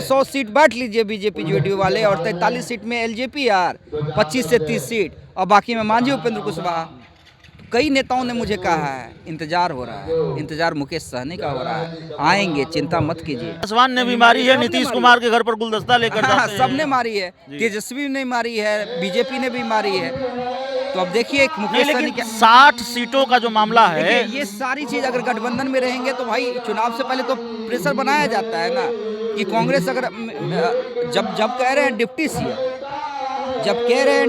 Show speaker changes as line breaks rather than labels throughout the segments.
100 seat बांट लीजिए BJP JDU वाले, और 43 सीट में एलजेपी यार, 25 से 30 सीट, और बाकी में मांझी उपेंद्र कुशवाहा। कई नेताओं ने मुझे कहा है, इंतजार हो रहा है, इंतजार मुकेश सहनी का हो रहा है, आएंगे, चिंता मत कीजिए।
पासवान ने भी मारी है, नीतीश कुमार के घर पर गुलदस्ता लेकर
हाँ,
जाते हैं।
सबने मारी है, तेजस्वी ने मारी है, बीजेपी ने भी मारी है। तो अब देखिए मुकेश सहनी
लेकिन
क्या
60 सीटों का जो मामला है,
देखिए, ये सारी चीज अगर गठबंधन में रहेंगे तो भाई चुनाव से पहले तो प्रेशर बनाया जाता है ना, कि कांग्रेस अगर जब कह रहे हैं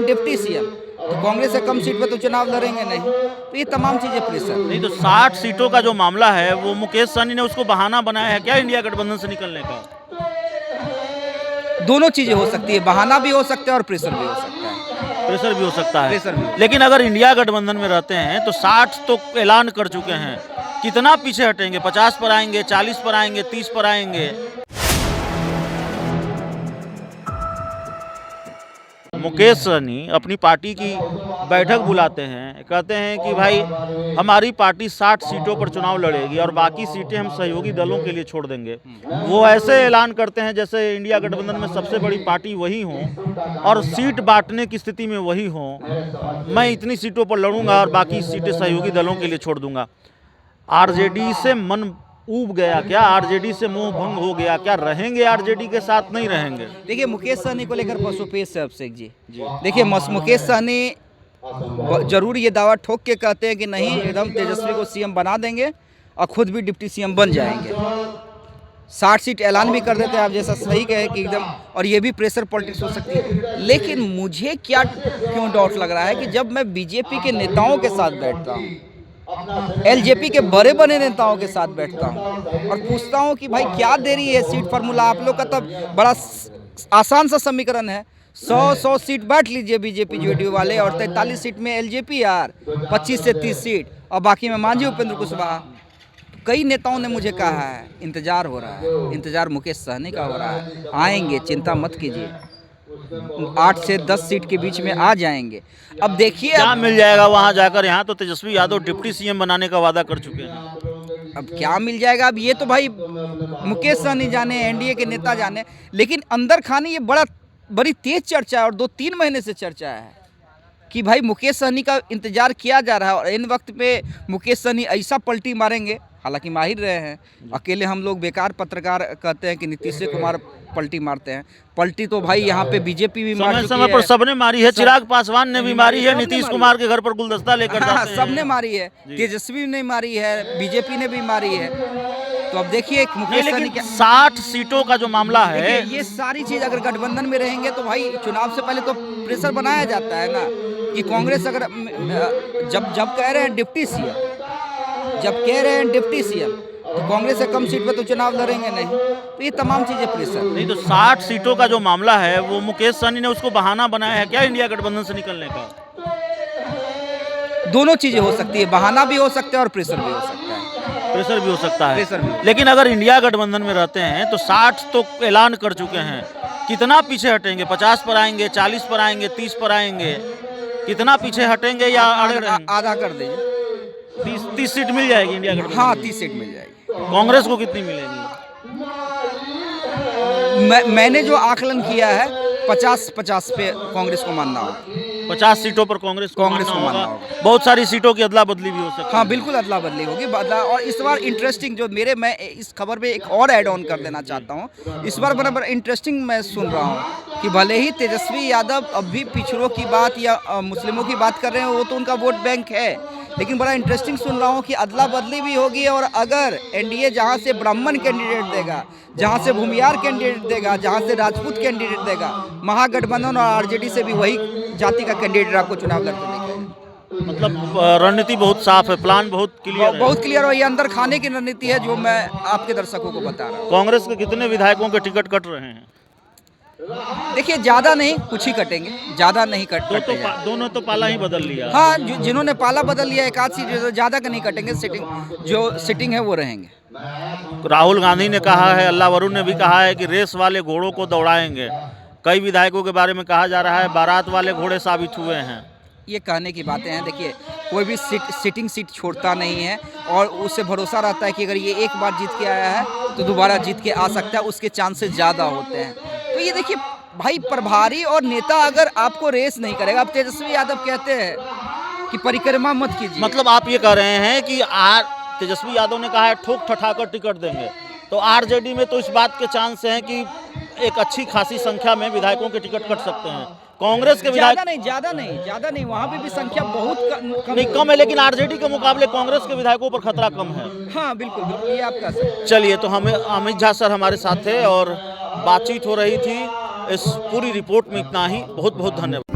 डिप्टी सीएम, तो कांग्रेस से कम सीट पे तो चुनाव लड़ेंगे नहीं, तो ये तमाम चीजें प्रेशर।
नहीं तो 60 सीटों का जो मामला है वो मुकेश सहनी ने उसको बहाना बनाया है क्या इंडिया गठबंधन से निकलने का?
दोनों चीजें हो सकती है, बहाना भी हो सकता है और प्रेशर भी हो सकता है।
प्रेशर भी हो सकता है,
प्रेशर भी।
लेकिन अगर इंडिया गठबंधन में रहते हैं तो 60 तो ऐलान कर चुके हैं, कितना पीछे हटेंगे? 50 पर आएंगे, 40 पर आएंगे, 30 पर आएंगे? मुकेश सहनी अपनी पार्टी की बैठक बुलाते हैं, कहते हैं कि भाई हमारी पार्टी 60 सीटों पर चुनाव लड़ेगी और बाकी सीटें हम सहयोगी दलों के लिए छोड़ देंगे। वो ऐसे ऐलान करते हैं जैसे इंडिया गठबंधन में सबसे बड़ी पार्टी वही हो और सीट बांटने की स्थिति में वही हो। मैं इतनी सीटों पर लड़ूंगा और बाकी सीटें सहयोगी दलों के लिए छोड़ दूंगा। आरजेडी से मन ऊब गया क्या? आरजेडी से मोह भंग हो गया क्या? रहेंगे आरजेडी के साथ, नहीं रहेंगे?
देखिए, मुकेश सहनी को लेकर पशुपेश से अभिषेक जी, देखिए मुकेश सहनी जरूर ये दावा ठोक के कहते हैं कि नहीं, एकदम तेजस्वी को सीएम बना देंगे और खुद भी डिप्टी सीएम बन जाएंगे। 60 सीट ऐलान भी कर देते हैं, आप जैसा सही कहे कि एकदम, और ये भी प्रेशर पॉलिटिक्स हो सकती है। लेकिन मुझे क्यों डाउट लग रहा है कि जब मैं बीजेपी के नेताओं के साथ बैठता हूँ, एलजेपी के बड़े बड़े नेताओं के साथ बैठता हूँ और पूछता हूँ कि भाई क्या देरी है सीट फार्मूला, आप लोग का तो बड़ा आसान सा समीकरण है, 100 सीट बांट लीजिए बीजेपी जेडीयू वाले, और 43 सीट में एलजेपी यार, 25 से 30 सीट, और बाकी में मांझी उपेंद्र कुशवाहा। कई नेताओं ने मुझे कहा है, इंतजार हो रहा है, इंतजार मुकेश सहनी का हो रहा है, आएंगे, चिंता मत कीजिए, 8 से 10 सीट के बीच में आ जाएंगे। अब देखिए
क्या मिल जाएगा वहां जाकर? यहाँ तो तेजस्वी यादव डिप्टी सीएम बनाने का वादा कर चुके हैं।
अब क्या मिल जाएगा, अब ये तो भाई मुकेश सहनी जाने, एनडीए के नेता जाने, लेकिन अंदर खाने ये बड़ी तेज चर्चा है और 2-3 महीने से चर्चा है कि भाई मुकेश सहनी का इंतजार किया जा रहा है, और इन वक्त पे मुकेश सहनी ऐसा पलटी मारेंगे, हालांकि माहिर रहे हैं, अकेले हम लोग बेकार पत्रकार कहते हैं कि नीतीश कुमार पलटी मारते हैं, पलटी तो भाई यहाँ पे बीजेपी भी मार चुकी है,
समय पर सबने मारी है, चिराग पासवान ने भी मारी है, नीतीश कुमार के घर पर गुलदस्ता लेकर जाते हैं।
सबने मारी है, तेजस्वी ने मारी है, बीजेपी ने भी मारी है। तो अब देखिए मुकेश सहनी क्या
60 सीटों का जो मामला है,
देखिए, ये सारी चीज अगर गठबंधन में रहेंगे तो भाई चुनाव से पहले तो प्रेशर बनाया जाता है ना, कि कांग्रेस अगर जब कह रहे हैं डिप्टी सीएम, तो कांग्रेस से कम सीट पे तो चुनाव लड़ेंगे नहीं, तो ये तमाम चीजें प्रेशर।
नहीं तो 60 सीटों का जो मामला है वो मुकेश सहनी ने उसको बहाना बनाया है क्या इंडिया गठबंधन से निकलने का?
दोनों चीजें हो सकती है, बहाना भी हो सकता है और प्रेशर भी हो सकता है।
प्रेशर भी हो सकता है,
प्रेशर भी।
लेकिन अगर इंडिया गठबंधन में रहते हैं तो 60 तो ऐलान कर चुके हैं, कितना पीछे हटेंगे? 50 पर आएंगे, 40 पर आएंगे, 30 पर आएंगे? कितना पीछे हटेंगे या आगे रहेंगे?
आधा कर दीजिए,
30 सीट मिल जाएगी इंडिया गठबंधन?
हाँ, 30 सीट मिल जाएगी।
कांग्रेस को कितनी मिलेगी?
मैंने जो आकलन किया है 50-50 पे कांग्रेस को मानना होगा।
50 सीटों पर कांग्रेस को मानना होगा। बहुत सारी सीटों की अदला बदली भी हो सकती है।
हाँ, बिल्कुल अदला बदली होगी, और इस बार इंटरेस्टिंग मैं इस खबर में एक और ऐड ऑन कर देना चाहता हूँ। इस बार बड़ा इंटरेस्टिंग मैं सुन रहा हूँ कि भले ही तेजस्वी यादव अब भी पिछड़ों की बात या मुस्लिमों की बात कर रहे हैं, वो तो उनका वोट बैंक है, लेकिन बड़ा इंटरेस्टिंग सुन रहा हूँ कि अदला बदली भी होगी, और अगर एनडीए जहाँ से ब्राह्मण कैंडिडेट देगा, जहाँ से भूमियार कैंडिडेट देगा, जहाँ से राजपूत कैंडिडेट देगा, महागठबंधन और आरजेडी से भी वही जाति का कैंडिडेट आपको चुनाव करके देगा।
मतलब रणनीति बहुत साफ है, प्लान बहुत क्लियर है।
बहुत क्लियर, और ये अंदर खाने की रणनीति है जो मैं आपके दर्शकों को बता रहा हूँ।
कांग्रेस के कितने विधायकों के टिकट कट रहे हैं?
देखिए, ज्यादा नहीं, कुछ ही कटेंगे, ज्यादा नहीं कटेंगे।
दोनों तो पाला ही बदल लिया।
हाँ, जिन्होंने पाला बदल लिया, एक आध सीट ज्यादा का नहीं कटेंगे, सिटिंग है वो रहेंगे।
राहुल गांधी ने कहा है, अल्लाह वरुण ने भी कहा है कि रेस वाले घोड़ों को दौड़ाएंगे। कई विधायकों के बारे में कहा जा रहा है बारात वाले घोड़े साबित हुए हैं।
ये कहने की बातें हैं। देखिए, कोई भी सिटिंग सीट छोड़ता नहीं है और उससे भरोसा रहता है कि अगर ये एक बार जीत के आया है तो दोबारा जीत के आ सकता है, उसके चांसेस ज़्यादा होते हैं। तो ये देखिए भाई, प्रभारी और नेता अगर आपको रेस नहीं करेगा, अब तेजस्वी यादव कहते हैं कि परिक्रमा मत कीजिए,
मतलब आप ये कह रहे हैं कि तेजस्वी यादव ने कहा है ठोक ठठाकर टिकट देंगे, तो आरजेडी में तो इस बात के चांस हैं कि एक अच्छी खासी संख्या में विधायकों के टिकट कट सकते हैं। कांग्रेस के विधायक
ज़्यादा नहीं, वहाँ पे भी संख्या बहुत
नहीं कम है, लेकिन आरजेडी के मुकाबले कांग्रेस के विधायकों पर खतरा कम है।
हाँ बिल्कुल बिल्कुल, ये आप कह सकते हैं।
चलिए, तो हमें अमित झा सर हमारे साथ थे और बातचीत हो रही थी। इस पूरी रिपोर्ट में इतना ही। बहुत बहुत धन्यवाद।